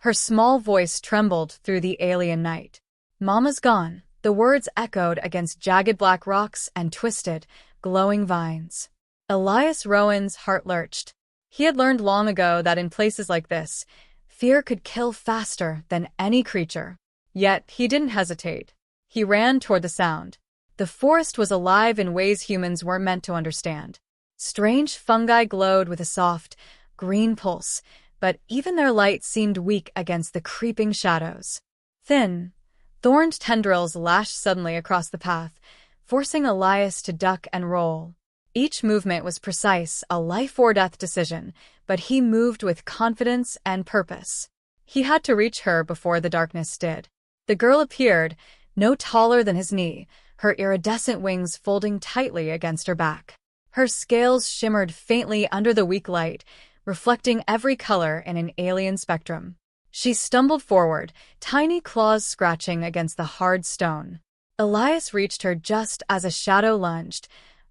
Her small voice trembled through the alien night. "Mama's gone." The words echoed against jagged black rocks and twisted, glowing vines. Elias Rowan's heart lurched. He had learned long ago that in places like this, fear could kill faster than any creature. Yet he didn't hesitate. He ran toward the sound. The forest was alive in ways humans weren't meant to understand. Strange fungi glowed with a soft, green pulse, but even their light seemed weak against the creeping shadows. Thin, thorned tendrils lashed suddenly across the path, forcing Elias to duck and roll. Each movement was precise, a life-or-death decision, but he moved with confidence and purpose. He had to reach her before the darkness did. The girl appeared, no taller than his knee, her iridescent wings folding tightly against her back. Her scales shimmered faintly under the weak light, reflecting every color in an alien spectrum. She stumbled forward, tiny claws scratching against the hard stone. Elias reached her just as a shadow lunged,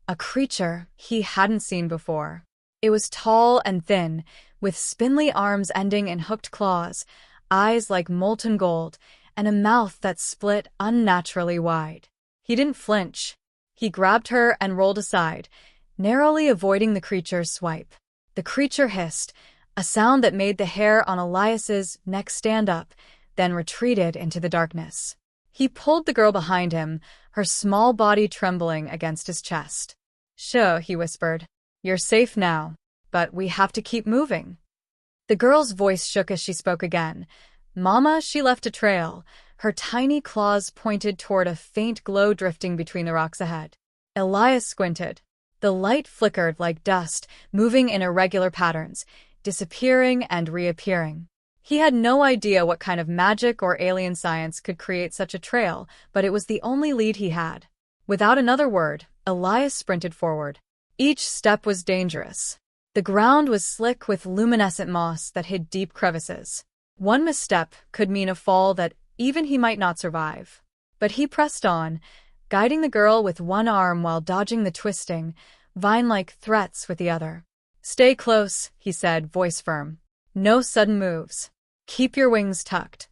a creature he hadn't seen before. It was tall and thin, with spindly arms ending in hooked claws, eyes like molten gold, and a mouth that split unnaturally wide. He didn't flinch. He grabbed her and rolled aside, narrowly avoiding the creature's swipe. The creature hissed, a sound that made the hair on Elias's neck stand up, then retreated into the darkness. He pulled the girl behind him, her small body trembling against his chest. "Sure," he whispered. "You're safe now, but we have to keep moving." The girl's voice shook as she spoke again. "Mama," she left a trail, her tiny claws pointed toward a faint glow drifting between the rocks ahead. Elias squinted. The light flickered like dust, moving in irregular patterns, disappearing and reappearing. He had no idea what kind of magic or alien science could create such a trail, but it was the only lead he had. Without another word, Elias sprinted forward. Each step was dangerous. The ground was slick with luminescent moss that hid deep crevices. One misstep could mean a fall that even he might not survive. But he pressed on, guiding the girl with one arm while dodging the twisting, vine-like threats with the other. "Stay close," he said, voice firm. "No sudden moves. Keep your wings tucked."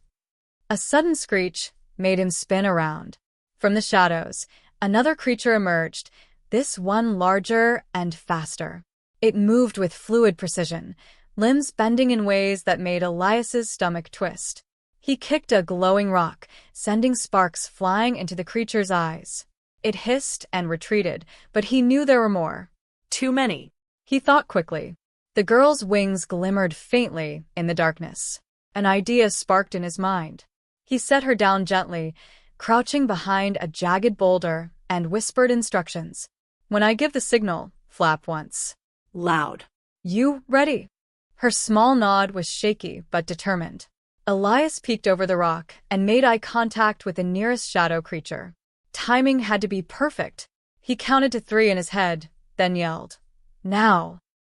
A sudden screech made him spin around. From the shadows, another creature emerged, this one larger and faster. It moved with fluid precision, limbs bending in ways that made Elias's stomach twist. He kicked a glowing rock, sending sparks flying into the creature's eyes. It hissed and retreated, but he knew there were more. Too many. He thought quickly. The girl's wings glimmered faintly in the darkness. An idea sparked in his mind. He set her down gently, crouching behind a jagged boulder, and whispered instructions. "When I give the signal, flap once. Loud. You ready?" Her small nod was shaky but determined. Elias peeked over the rock and made eye contact with the nearest shadow creature. Timing had to be perfect. He counted to 3 in his head, then yelled, "Now!"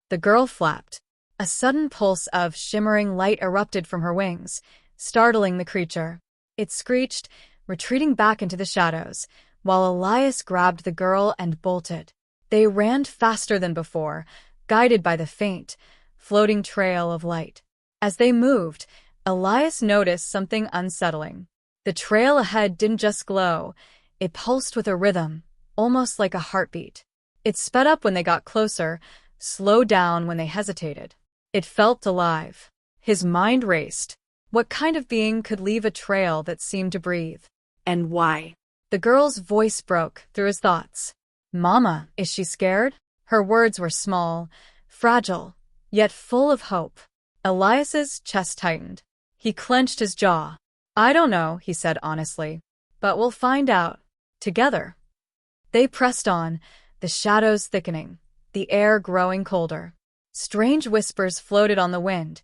The girl flapped. A sudden pulse of shimmering light erupted from her wings, startling the creature. It screeched, retreating back into the shadows, while Elias grabbed the girl and bolted. They ran faster than before, guided by the faint, floating trail of light. As they moved, Elias noticed something unsettling. The trail ahead didn't just glow, it pulsed with a rhythm, almost like a heartbeat. It sped up when they got closer, slowed down when they hesitated. It felt alive. His mind raced. What kind of being could leave a trail that seemed to breathe? And why? The girl's voice broke through his thoughts. "Mama, is she scared?" Her words were small, fragile, yet full of hope. Elias's chest tightened. He clenched his jaw. "I don't know," he said honestly, "but we'll find out. Together." They pressed on, the shadows thickening, the air growing colder. Strange whispers floated on the wind,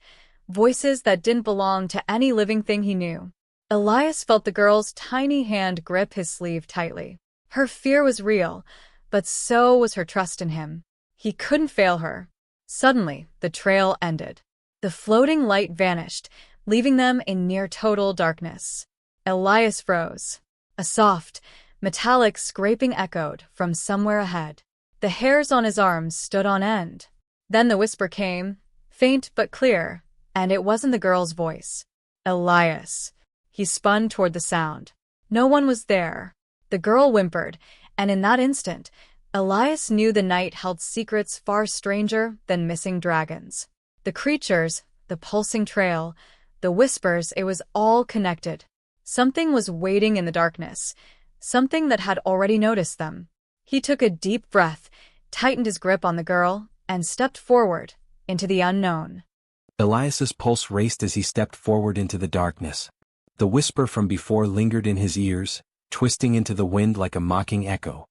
voices that didn't belong to any living thing he knew. Elias felt the girl's tiny hand grip his sleeve tightly. Her fear was real, but so was her trust in him. He couldn't fail her. Suddenly, the trail ended. The floating light vanished, leaving them in near total darkness. Elias froze. A soft, metallic scraping echoed from somewhere ahead. The hairs on his arms stood on end. Then the whisper came, faint but clear, and it wasn't the girl's voice. Elias. He spun toward the sound. No one was there. The girl whimpered, and in that instant, Elias knew the night held secrets far stranger than missing dragons. The creatures, the pulsing trail, the whispers, it was all connected. Something was waiting in the darkness, something that had already noticed them. He took a deep breath, tightened his grip on the girl, and stepped forward into the unknown. Elias's pulse raced as he stepped forward into the darkness. The whisper from before lingered in his ears, twisting into the wind like a mocking echo.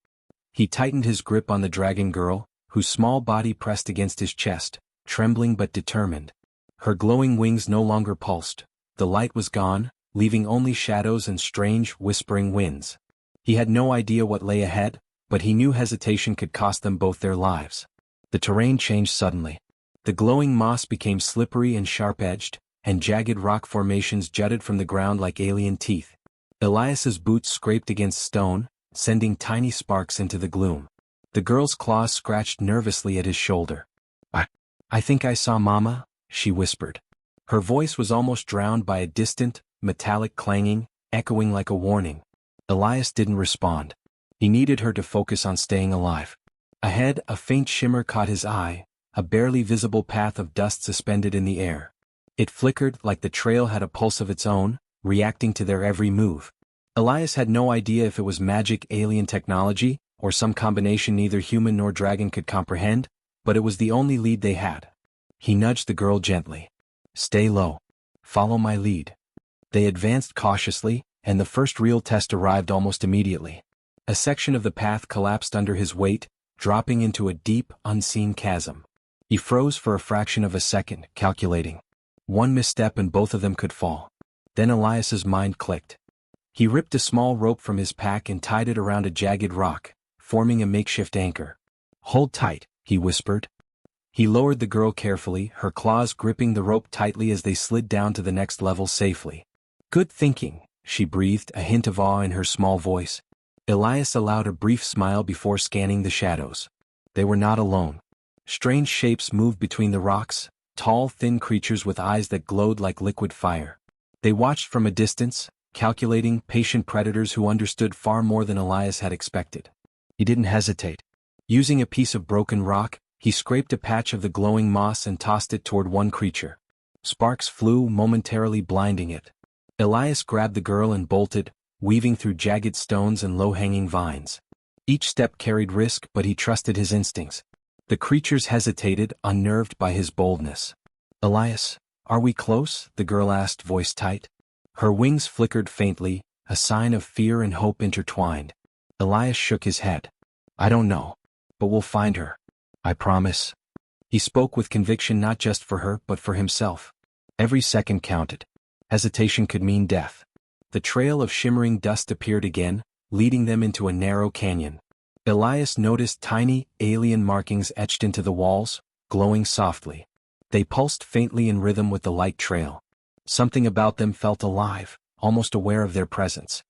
He tightened his grip on the dragon girl, whose small body pressed against his chest, trembling but determined. Her glowing wings no longer pulsed. The light was gone, leaving only shadows and strange, whispering winds. He had no idea what lay ahead, but he knew hesitation could cost them both their lives. The terrain changed suddenly. The glowing moss became slippery and sharp-edged, and jagged rock formations jutted from the ground like alien teeth. Elias's boots scraped against stone, sending tiny sparks into the gloom. The girl's claws scratched nervously at his shoulder. I think I saw Mama," she whispered. Her voice was almost drowned by a distant, metallic clanging, echoing like a warning. Elias didn't respond. He needed her to focus on staying alive. Ahead, a faint shimmer caught his eye, a barely visible path of dust suspended in the air. It flickered like the trail had a pulse of its own, reacting to their every move. Elias had no idea if it was magic alien technology, or some combination neither human nor dragon could comprehend, but it was the only lead they had. He nudged the girl gently. "Stay low. Follow my lead." They advanced cautiously, and the first real test arrived almost immediately. A section of the path collapsed under his weight, dropping into a deep, unseen chasm. He froze for a fraction of a second, calculating. One misstep and both of them could fall. Then Elias's mind clicked. He ripped a small rope from his pack and tied it around a jagged rock, forming a makeshift anchor. "Hold tight," he whispered. He lowered the girl carefully, her claws gripping the rope tightly as they slid down to the next level safely. "Good thinking," she breathed, a hint of awe in her small voice. Elias allowed a brief smile before scanning the shadows. They were not alone. Strange shapes moved between the rocks, tall, thin creatures with eyes that glowed like liquid fire. They watched from a distance, calculating, patient predators who understood far more than Elias had expected. He didn't hesitate. Using a piece of broken rock, he scraped a patch of the glowing moss and tossed it toward one creature. Sparks flew, momentarily blinding it. Elias grabbed the girl and bolted, weaving through jagged stones and low-hanging vines. Each step carried risk, but he trusted his instincts. The creatures hesitated, unnerved by his boldness. "Elias, are we close?" the girl asked, voice tight. Her wings flickered faintly, a sign of fear and hope intertwined. Elias shook his head. "I don't know. But we'll find her. I promise." He spoke with conviction, not just for her, but for himself. Every second counted. Hesitation could mean death. The trail of shimmering dust appeared again, leading them into a narrow canyon. Elias noticed tiny, alien markings etched into the walls, glowing softly. They pulsed faintly in rhythm with the light trail. Something about them felt alive, almost aware of their presence.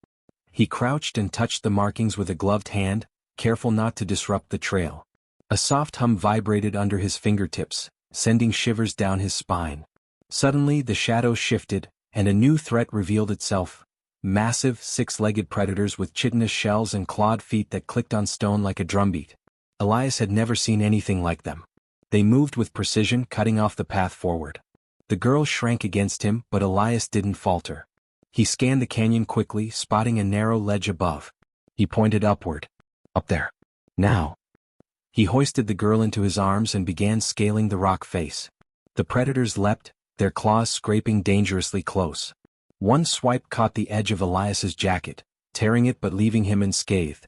He crouched and touched the markings with a gloved hand, careful not to disrupt the trail. A soft hum vibrated under his fingertips, sending shivers down his spine. Suddenly the shadows shifted, and a new threat revealed itself. Massive, six-legged predators with chitinous shells and clawed feet that clicked on stone like a drumbeat. Elias had never seen anything like them. They moved with precision, cutting off the path forward. The girl shrank against him, but Elias didn't falter. He scanned the canyon quickly, spotting a narrow ledge above. He pointed upward. "Up there. Now." He hoisted the girl into his arms and began scaling the rock face. The predators leapt, their claws scraping dangerously close. One swipe caught the edge of Elias's jacket, tearing it but leaving him unscathed.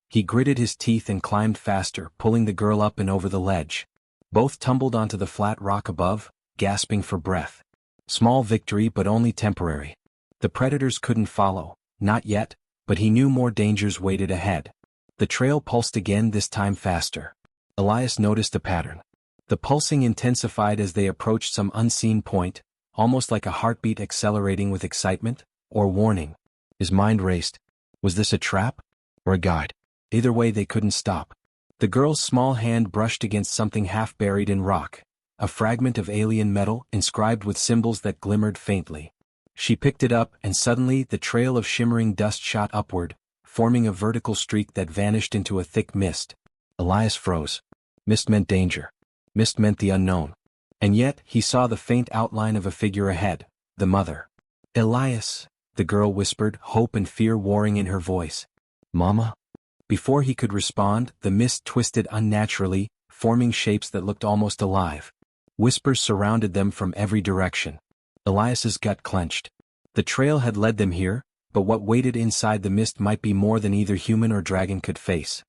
He gritted his teeth and climbed faster, pulling the girl up and over the ledge. Both tumbled onto the flat rock above, gasping for breath. Small victory, but only temporary. The predators couldn't follow, not yet, but he knew more dangers waited ahead. The trail pulsed again, this time faster. Elias noticed a pattern. The pulsing intensified as they approached some unseen point, almost like a heartbeat accelerating with excitement or warning. His mind raced. Was this a trap? Or a guide? Either way, they couldn't stop. The girl's small hand brushed against something half buried in rock, a fragment of alien metal inscribed with symbols that glimmered faintly. She picked it up and suddenly the trail of shimmering dust shot upward, forming a vertical streak that vanished into a thick mist. Elias froze. Mist meant danger. Mist meant the unknown. And yet, he saw the faint outline of a figure ahead, the mother. Elias, the girl whispered, hope and fear warring in her voice. Mama? Before he could respond, the mist twisted unnaturally, forming shapes that looked almost alive. Whispers surrounded them from every direction. Elias's gut clenched. The trail had led them here, but what waited inside the mist might be more than either human or dragon could face.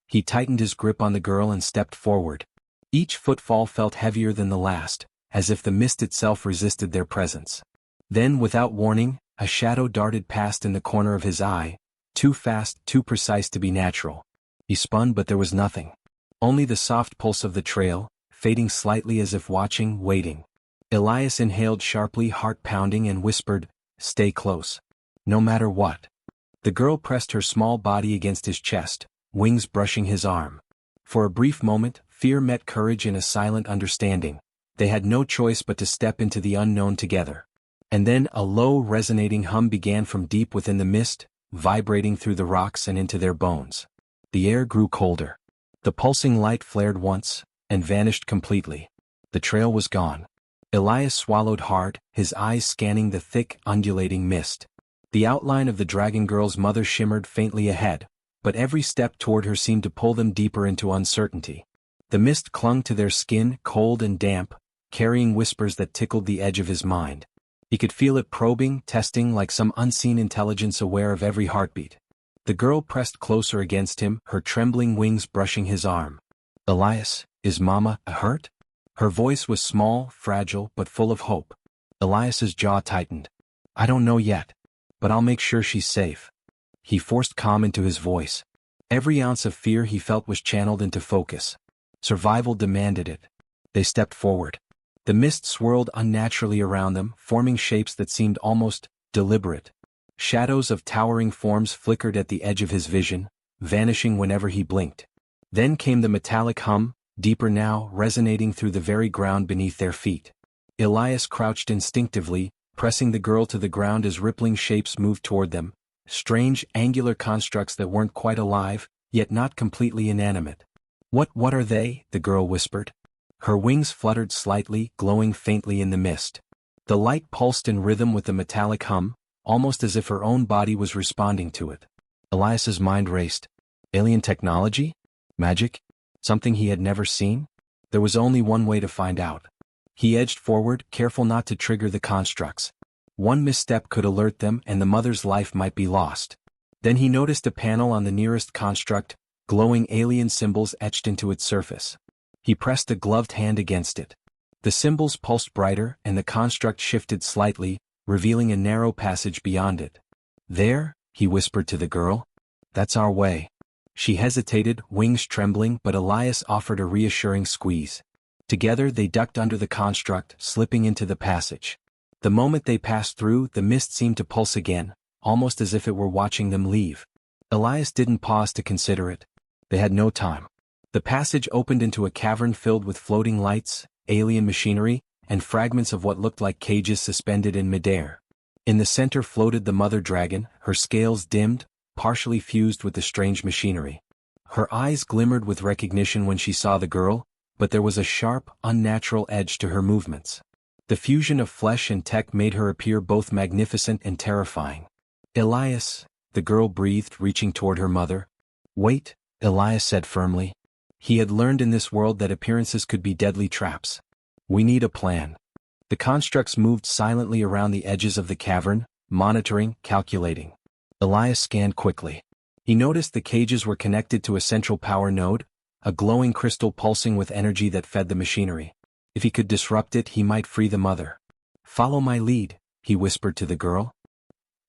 He tightened his grip on the girl and stepped forward. Each footfall felt heavier than the last, as if the mist itself resisted their presence. Then, without warning, a shadow darted past in the corner of his eye, too fast, too precise to be natural. He spun, but there was nothing. Only the soft pulse of the trail, fading slightly as if watching, waiting. Elias inhaled sharply, heart pounding, and whispered, "Stay close. No matter what." The girl pressed her small body against his chest, wings brushing his arm. For a brief moment, fear met courage in a silent understanding. They had no choice but to step into the unknown together. And then a low, resonating hum began from deep within the mist, vibrating through the rocks and into their bones. The air grew colder. The pulsing light flared once, and vanished completely. The trail was gone. Elias swallowed hard, his eyes scanning the thick, undulating mist. The outline of the dragon girl's mother shimmered faintly ahead, but every step toward her seemed to pull them deeper into uncertainty. The mist clung to their skin, cold and damp, carrying whispers that tickled the edge of his mind. He could feel it probing, testing like some unseen intelligence aware of every heartbeat. The girl pressed closer against him, her trembling wings brushing his arm. "Elias, is Mama hurt?" Her voice was small, fragile, but full of hope. Elias's jaw tightened. "I don't know yet, but I'll make sure she's safe." He forced calm into his voice. Every ounce of fear he felt was channeled into focus. Survival demanded it. They stepped forward. The mist swirled unnaturally around them, forming shapes that seemed almost deliberate. Shadows of towering forms flickered at the edge of his vision, vanishing whenever he blinked. Then came the metallic hum, deeper now, resonating through the very ground beneath their feet. Elias crouched instinctively, pressing the girl to the ground as rippling shapes moved toward them, strange, angular constructs that weren't quite alive, yet not completely inanimate. What are they?" the girl whispered. Her wings fluttered slightly, glowing faintly in the mist. The light pulsed in rhythm with the metallic hum, almost as if her own body was responding to it. Elias's mind raced. Alien technology? Magic? Something he had never seen? There was only one way to find out. He edged forward, careful not to trigger the constructs. One misstep could alert them and the mother's life might be lost. Then he noticed a panel on the nearest construct, glowing alien symbols etched into its surface. He pressed a gloved hand against it. The symbols pulsed brighter and the construct shifted slightly, revealing a narrow passage beyond it. "There," he whispered to the girl. "That's our way." She hesitated, wings trembling, but Elias offered a reassuring squeeze. Together they ducked under the construct, slipping into the passage. The moment they passed through, the mist seemed to pulse again, almost as if it were watching them leave. Elias didn't pause to consider it. They had no time. The passage opened into a cavern filled with floating lights, alien machinery, and fragments of what looked like cages suspended in midair. In the center floated the mother dragon, her scales dimmed, partially fused with the strange machinery. Her eyes glimmered with recognition when she saw the girl, but there was a sharp, unnatural edge to her movements. The fusion of flesh and tech made her appear both magnificent and terrifying. "Elias," the girl breathed, reaching toward her mother. "Wait," Elias said firmly. He had learned in this world that appearances could be deadly traps. "We need a plan." The constructs moved silently around the edges of the cavern, monitoring, calculating. Elias scanned quickly. He noticed the cages were connected to a central power node, a glowing crystal pulsing with energy that fed the machinery. If he could disrupt it, he might free the mother. "Follow my lead," he whispered to the girl.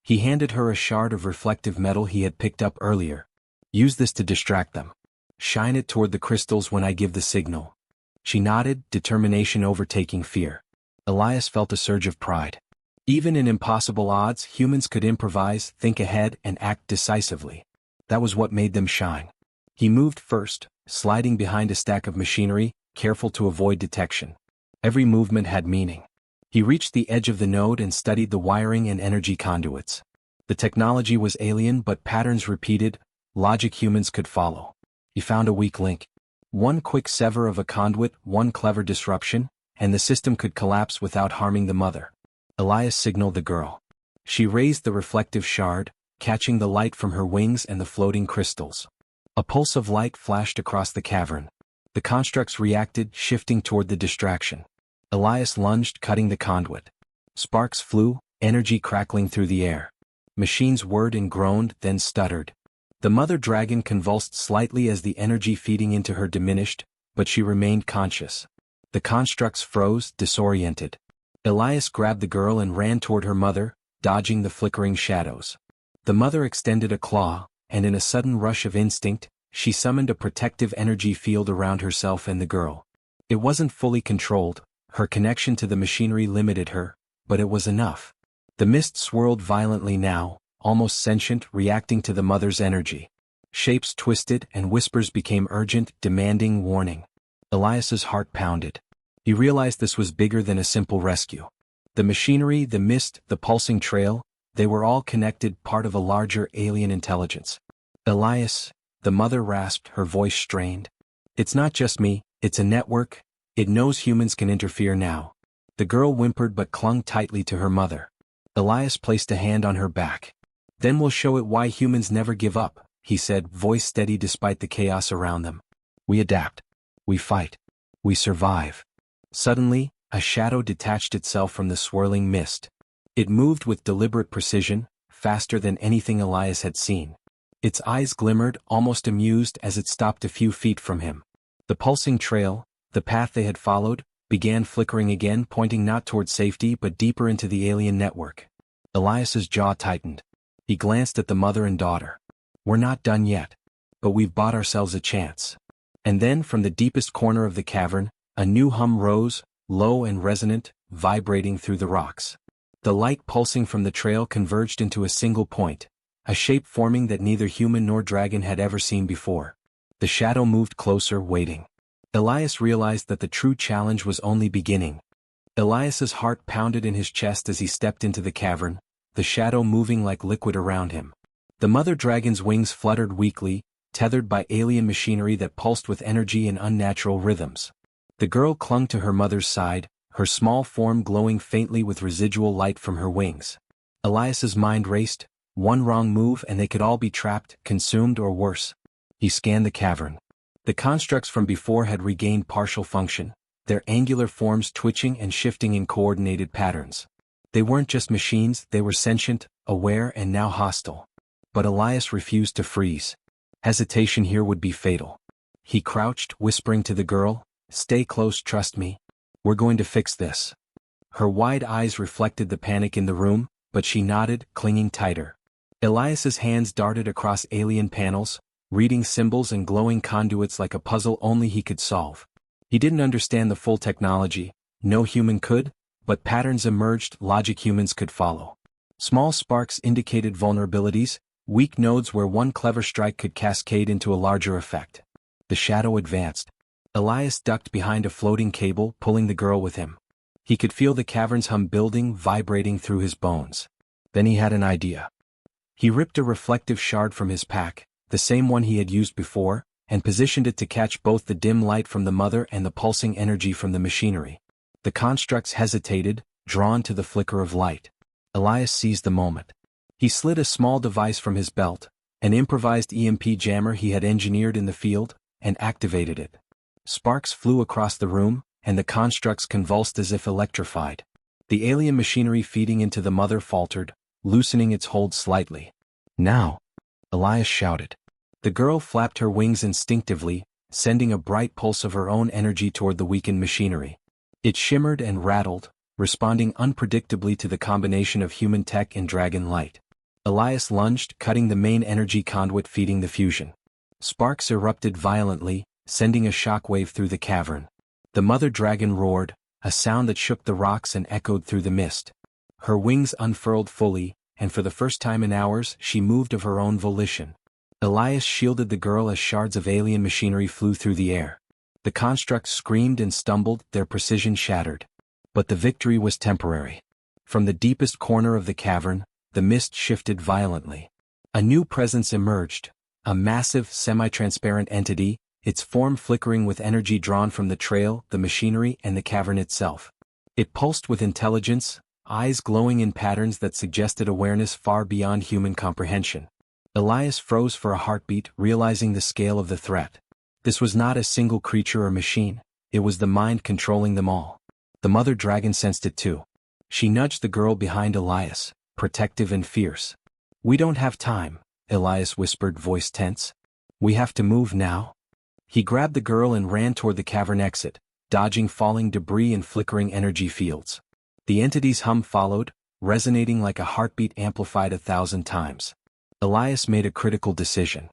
He handed her a shard of reflective metal he had picked up earlier. "Use this to distract them. Shine it toward the crystals when I give the signal." She nodded, determination overtaking fear. Elias felt a surge of pride. Even in impossible odds, humans could improvise, think ahead, and act decisively. That was what made them shine. He moved first, sliding behind a stack of machinery, careful to avoid detection. Every movement had meaning. He reached the edge of the node and studied the wiring and energy conduits. The technology was alien but patterns repeated, logic humans could follow. He found a weak link. One quick sever of a conduit, one clever disruption, and the system could collapse without harming the mother. Elias signaled the girl. She raised the reflective shard, catching the light from her wings and the floating crystals. A pulse of light flashed across the cavern. The constructs reacted, shifting toward the distraction. Elias lunged, cutting the conduit. Sparks flew, energy crackling through the air. Machines whirred and groaned, then stuttered. The mother dragon convulsed slightly as the energy feeding into her diminished, but she remained conscious. The constructs froze, disoriented. Elias grabbed the girl and ran toward her mother, dodging the flickering shadows. The mother extended a claw, and in a sudden rush of instinct, she summoned a protective energy field around herself and the girl. It wasn't fully controlled, her connection to the machinery limited her, but it was enough. The mist swirled violently now, almost sentient, reacting to the mother's energy. Shapes twisted and whispers became urgent, demanding warning. Elias's heart pounded. He realized this was bigger than a simple rescue. The machinery, the mist, the pulsing trail, they were all connected, part of a larger alien intelligence. Elias, the mother rasped, her voice strained. It's not just me, it's a network. It knows humans can interfere now. The girl whimpered but clung tightly to her mother. Elias placed a hand on her back. Then we'll show it why humans never give up, he said, voice steady despite the chaos around them. We adapt. We fight. We survive. Suddenly, a shadow detached itself from the swirling mist. It moved with deliberate precision, faster than anything Elias had seen. Its eyes glimmered, almost amused as it stopped a few feet from him. The pulsing trail, the path they had followed, began flickering again, pointing not toward safety but deeper into the alien network. Elias's jaw tightened. He glanced at the mother and daughter. We're not done yet. But we've bought ourselves a chance. And then from the deepest corner of the cavern, a new hum rose, low and resonant, vibrating through the rocks. The light pulsing from the trail converged into a single point, a shape forming that neither human nor dragon had ever seen before. The shadow moved closer, waiting. Elias realized that the true challenge was only beginning. Elias's heart pounded in his chest as he stepped into the cavern, the shadow moving like liquid around him. The mother dragon's wings fluttered weakly, tethered by alien machinery that pulsed with energy and unnatural rhythms. The girl clung to her mother's side, her small form glowing faintly with residual light from her wings. Elias's mind raced, one wrong move and they could all be trapped, consumed or worse. He scanned the cavern. The constructs from before had regained partial function, their angular forms twitching and shifting in coordinated patterns. They weren't just machines, they were sentient, aware and now hostile. But Elias refused to freeze. Hesitation here would be fatal. He crouched, whispering to the girl, "Stay close, trust me. We're going to fix this." Her wide eyes reflected the panic in the room, but she nodded, clinging tighter. Elias's hands darted across alien panels, reading symbols and glowing conduits like a puzzle only he could solve. He didn't understand the full technology, no human could, but patterns emerged logic humans could follow. Small sparks indicated vulnerabilities, weak nodes where one clever strike could cascade into a larger effect. The shadow advanced. Elias ducked behind a floating cable, pulling the girl with him. He could feel the cavern's hum building, vibrating through his bones. Then he had an idea. He ripped a reflective shard from his pack, the same one he had used before, and positioned it to catch both the dim light from the mother and the pulsing energy from the machinery. The constructs hesitated, drawn to the flicker of light. Elias seized the moment. He slid a small device from his belt, an improvised EMP jammer he had engineered in the field, and activated it. Sparks flew across the room, and the constructs convulsed as if electrified. The alien machinery feeding into the mother faltered, loosening its hold slightly. "Now!" Elias shouted. The girl flapped her wings instinctively, sending a bright pulse of her own energy toward the weakened machinery. It shimmered and rattled, responding unpredictably to the combination of human tech and dragon light. Elias lunged, cutting the main energy conduit feeding the fusion. Sparks erupted violently, sending a shockwave through the cavern. The mother dragon roared, a sound that shook the rocks and echoed through the mist. Her wings unfurled fully, and for the first time in hours she moved of her own volition. Elias shielded the girl as shards of alien machinery flew through the air. The constructs screamed and stumbled, their precision shattered. But the victory was temporary. From the deepest corner of the cavern, the mist shifted violently. A new presence emerged, a massive, semi-transparent entity, its form flickering with energy drawn from the trail, the machinery, and the cavern itself. It pulsed with intelligence, eyes glowing in patterns that suggested awareness far beyond human comprehension. Elias froze for a heartbeat, realizing the scale of the threat. This was not a single creature or machine, it was the mind controlling them all. The mother dragon sensed it too. She nudged the girl behind Elias, protective and fierce. "We don't have time," Elias whispered, voice tense. "We have to move now." He grabbed the girl and ran toward the cavern exit, dodging falling debris and flickering energy fields. The entity's hum followed, resonating like a heartbeat amplified 1,000 times. Elias made a critical decision.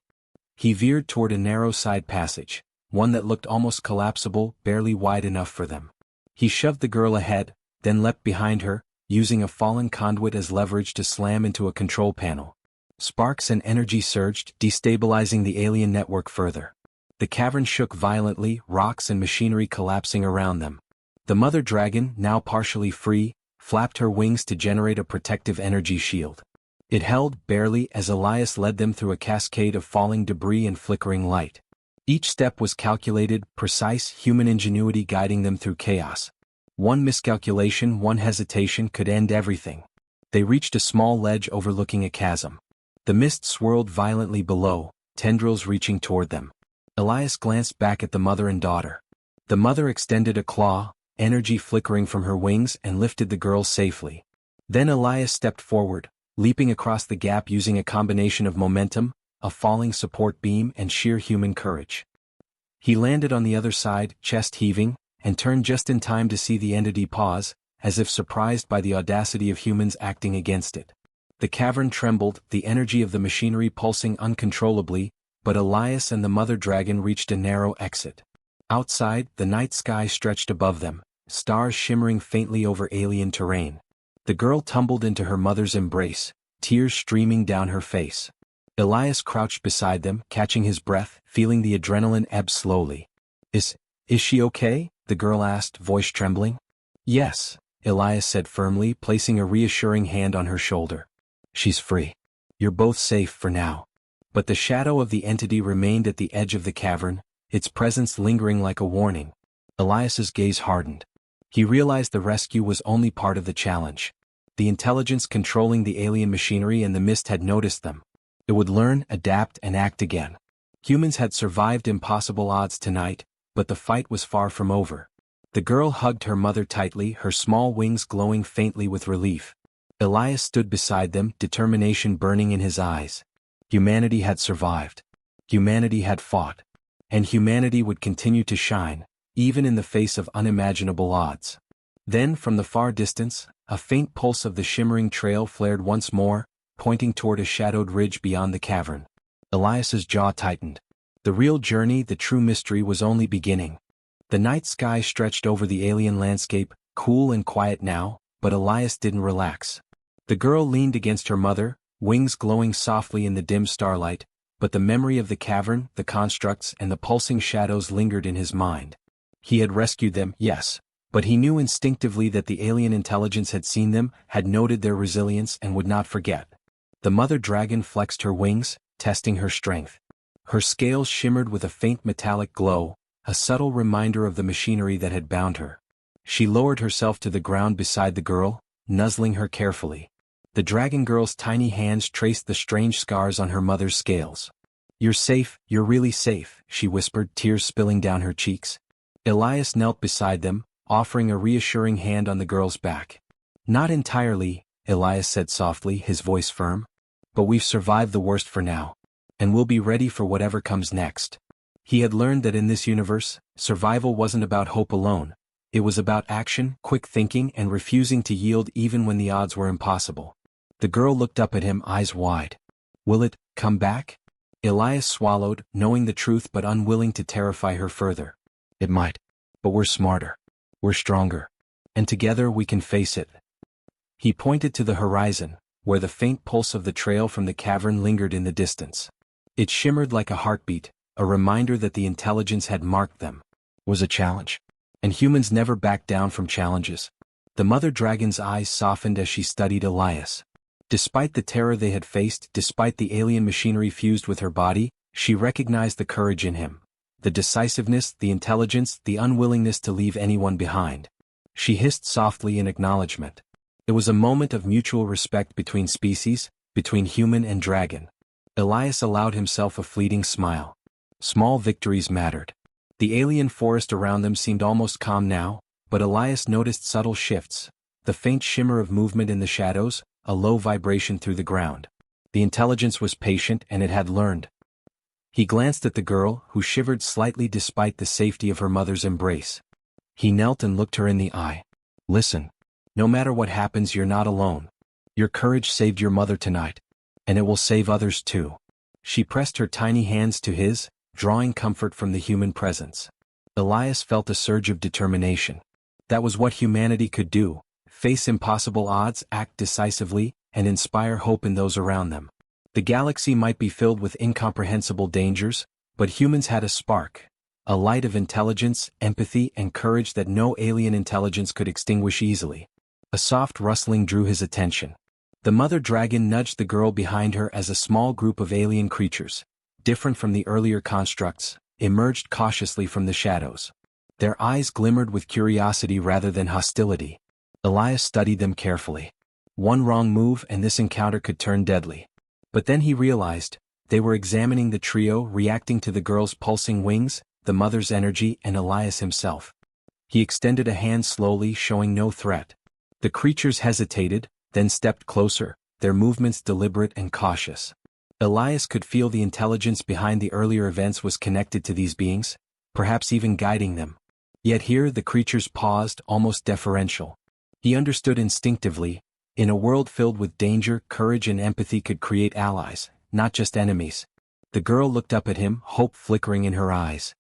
He veered toward a narrow side passage, one that looked almost collapsible, barely wide enough for them. He shoved the girl ahead, then leapt behind her, using a fallen conduit as leverage to slam into a control panel. Sparks and energy surged, destabilizing the alien network further. The cavern shook violently, rocks and machinery collapsing around them. The mother dragon, now partially free, flapped her wings to generate a protective energy shield. It held barely as Elias led them through a cascade of falling debris and flickering light. Each step was calculated, precise, human ingenuity guiding them through chaos. One miscalculation, one hesitation could end everything. They reached a small ledge overlooking a chasm. The mist swirled violently below, tendrils reaching toward them. Elias glanced back at the mother and daughter. The mother extended a claw, energy flickering from her wings, and lifted the girl safely. Then Elias stepped forward, leaping across the gap using a combination of momentum, a falling support beam, and sheer human courage. He landed on the other side, chest heaving, and turned just in time to see the entity pause, as if surprised by the audacity of humans acting against it. The cavern trembled, the energy of the machinery pulsing uncontrollably, but Elias and the mother dragon reached a narrow exit. Outside, the night sky stretched above them, stars shimmering faintly over alien terrain. The girl tumbled into her mother's embrace, tears streaming down her face. Elias crouched beside them, catching his breath, feeling the adrenaline ebb slowly. Is she okay?" the girl asked, voice trembling. "Yes," Elias said firmly, placing a reassuring hand on her shoulder. "She's free. You're both safe for now." But the shadow of the entity remained at the edge of the cavern, its presence lingering like a warning. Elias's gaze hardened. He realized the rescue was only part of the challenge. The intelligence controlling the alien machinery and the mist had noticed them. It would learn, adapt, and act again. Humans had survived impossible odds tonight, but the fight was far from over. The girl hugged her mother tightly, her small wings glowing faintly with relief. Elias stood beside them, determination burning in his eyes. Humanity had survived. Humanity had fought. And humanity would continue to shine, even in the face of unimaginable odds. Then, from the far distance, a faint pulse of the shimmering trail flared once more, pointing toward a shadowed ridge beyond the cavern. Elias's jaw tightened. The real journey, the true mystery, was only beginning. The night sky stretched over the alien landscape, cool and quiet now, but Elias didn't relax. The girl leaned against her mother, wings glowing softly in the dim starlight, but the memory of the cavern, the constructs, and the pulsing shadows lingered in his mind. He had rescued them, yes, but he knew instinctively that the alien intelligence had seen them, had noted their resilience, and would not forget. The mother dragon flexed her wings, testing her strength. Her scales shimmered with a faint metallic glow, a subtle reminder of the machinery that had bound her. She lowered herself to the ground beside the girl, nuzzling her carefully. The dragon girl's tiny hands traced the strange scars on her mother's scales. "You're safe, you're really safe," she whispered, tears spilling down her cheeks. Elias knelt beside them, offering a reassuring hand on the girl's back. "Not entirely," Elias said softly, his voice firm. "But we've survived the worst for now. And we'll be ready for whatever comes next." He had learned that in this universe, survival wasn't about hope alone. It was about action, quick thinking, and refusing to yield even when the odds were impossible. The girl looked up at him, eyes wide. "Will it come back?" Elias swallowed, knowing the truth but unwilling to terrify her further. "It might. But we're smarter. We're stronger. And together we can face it." He pointed to the horizon, where the faint pulse of the trail from the cavern lingered in the distance. It shimmered like a heartbeat, a reminder that the intelligence had marked them. Was a challenge. And humans never backed down from challenges. The mother dragon's eyes softened as she studied Elias. Despite the terror they had faced, despite the alien machinery fused with her body, she recognized the courage in him. The decisiveness, the intelligence, the unwillingness to leave anyone behind. She hissed softly in acknowledgement. It was a moment of mutual respect between species, between human and dragon. Elias allowed himself a fleeting smile. Small victories mattered. The alien forest around them seemed almost calm now, but Elias noticed subtle shifts, the faint shimmer of movement in the shadows, a low vibration through the ground. The intelligence was patient and it had learned. He glanced at the girl, who shivered slightly despite the safety of her mother's embrace. He knelt and looked her in the eye. Listen. No matter what happens, you're not alone. Your courage saved your mother tonight. And it will save others too. She pressed her tiny hands to his, drawing comfort from the human presence. Elias felt a surge of determination. That was what humanity could do: face impossible odds, act decisively, and inspire hope in those around them. The galaxy might be filled with incomprehensible dangers, but humans had a spark, a light of intelligence, empathy, and courage that no alien intelligence could extinguish easily. A soft rustling drew his attention. The mother dragon nudged the girl behind her as a small group of alien creatures, different from the earlier constructs, emerged cautiously from the shadows. Their eyes glimmered with curiosity rather than hostility. Elias studied them carefully. One wrong move and this encounter could turn deadly. But then he realized, they were examining the trio, reacting to the girl's pulsing wings, the mother's energy, and Elias himself. He extended a hand slowly, showing no threat. The creatures hesitated, then stepped closer, their movements deliberate and cautious. Elias could feel the intelligence behind the earlier events was connected to these beings, perhaps even guiding them. Yet here the creatures paused, almost deferential. He understood instinctively, in a world filled with danger, courage and empathy could create allies, not just enemies. The girl looked up at him, hope flickering in her eyes.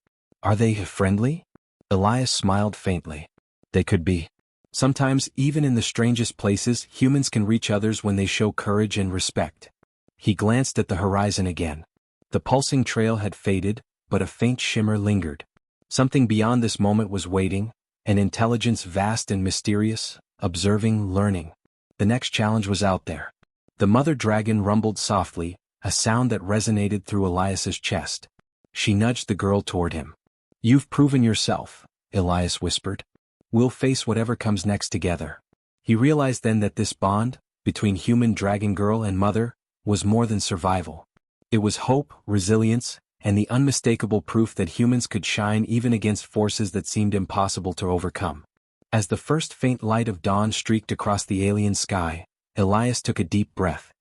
Are they friendly? Elias smiled faintly. They could be. Sometimes, even in the strangest places, humans can reach others when they show courage and respect. He glanced at the horizon again. The pulsing trail had faded, but a faint shimmer lingered. Something beyond this moment was waiting, an intelligence vast and mysterious, observing, learning. The next challenge was out there. The mother dragon rumbled softly, a sound that resonated through Elias's chest. She nudged the girl toward him. You've proven yourself, Elias whispered. We'll face whatever comes next together. He realized then that this bond, between human dragon girl and mother, was more than survival. It was hope, resilience, and the unmistakable proof that humans could shine even against forces that seemed impossible to overcome. As the first faint light of dawn streaked across the alien sky, Elias took a deep breath.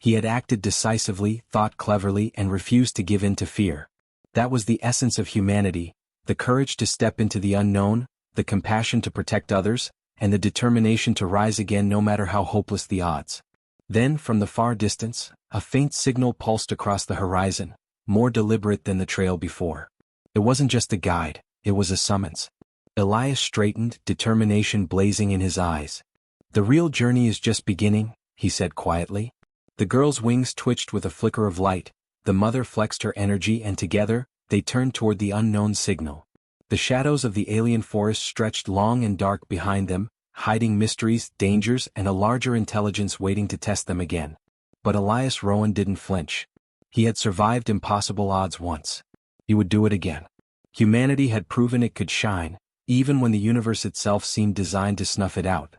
He had acted decisively, thought cleverly, and refused to give in to fear. That was the essence of humanity, the courage to step into the unknown, the compassion to protect others, and the determination to rise again no matter how hopeless the odds. Then, from the far distance, a faint signal pulsed across the horizon, more deliberate than the trail before. It wasn't just a guide, it was a summons. Elias straightened, determination blazing in his eyes. The real journey is just beginning, he said quietly. The girl's wings twitched with a flicker of light, the mother flexed her energy and together, they turned toward the unknown signal. The shadows of the alien forest stretched long and dark behind them, hiding mysteries, dangers, and a larger intelligence waiting to test them again. But Elias Rowan didn't flinch. He had survived impossible odds once. He would do it again. Humanity had proven it could shine, even when the universe itself seemed designed to snuff it out.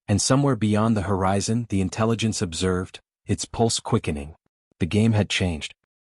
And somewhere beyond the horizon, the intelligence observed, its pulse quickening. The game had changed.